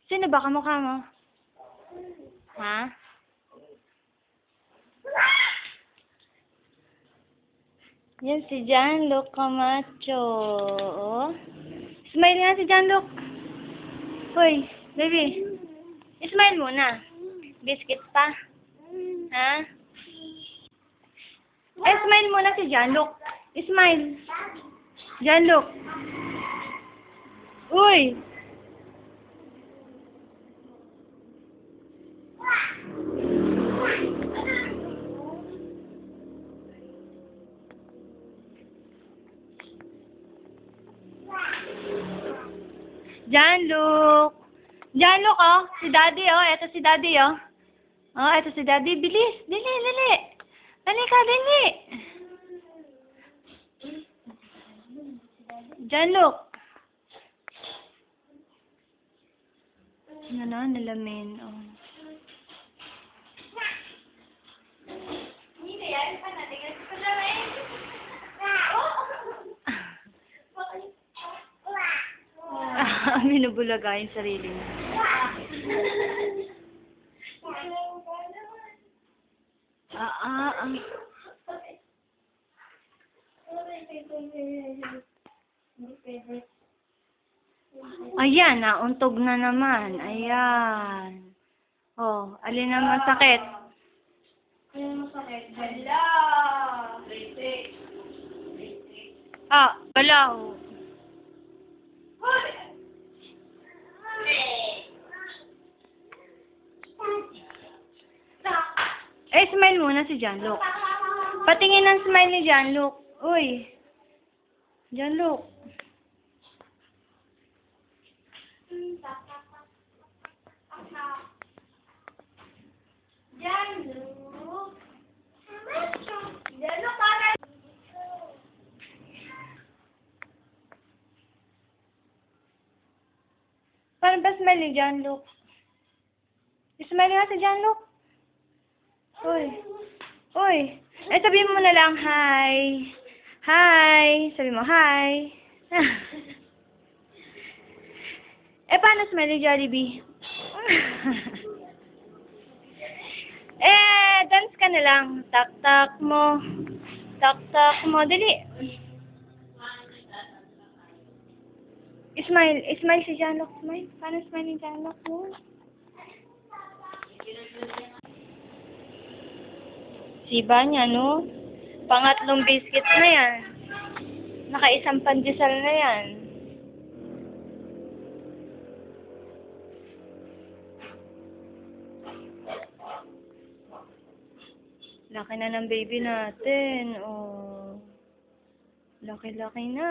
Sino ba kamukha mo? Ha? Yan si Gianluc Camacho. Oh. Smile nga si Gianluc. Hoy, baby. Smile muna. Biscuit pa. Ha? Smile muna si Gianluc. Smile. Gianluc. Uy. Gianluc. Gianluc, oh. Si Daddy, oh. Eto si Daddy, oh. Oh, eto si Daddy. Bilis. Dili, dili. Dali ka, dili. Gianluc. Ano na, nalamin, oh. Minubulaga yung sarili niya. Ayan, nauntog na naman. Ayan. Oh, alin ang masakit? Ano masakit? Hala! Ah, balaw. Smile muna si Gianluc. Patingin ng smile ni Gianluc. Uy. Gianluc. Paano ba smile ni Gianluc? Smile nga si Gianluc. Uy. Uy. Sabihin mo na lang, hi. Hi. Sabi mo, hi. Paano smile ni Jollibee? Dance ka na lang. Tak-tak mo. Tak-tak mo. Dali. Smile. Smile si Gianluc. Smile. Paano smile ni Gianluc mo? Siba niya, no? Pangatlong biscuits na yan. Nakaisang pandesal na yan. Laki na ng baby natin. Oh. Laki-laki na.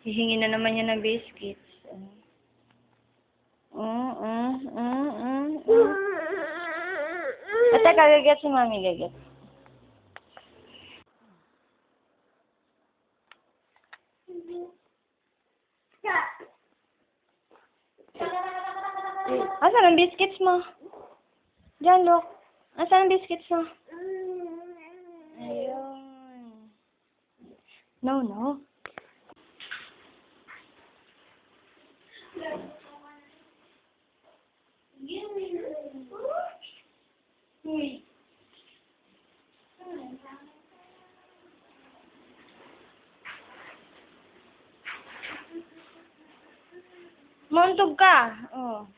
Hihingi na naman niya ng biscuits. Teka, gagat si Mami, gagat. Asan ang biscuits mo? Gianluc. Asan ang biscuits mo? Ayun. No, no. Montog ka. Oh.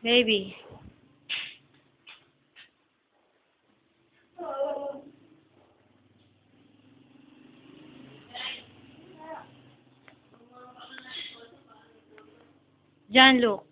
Baby. Gianluc.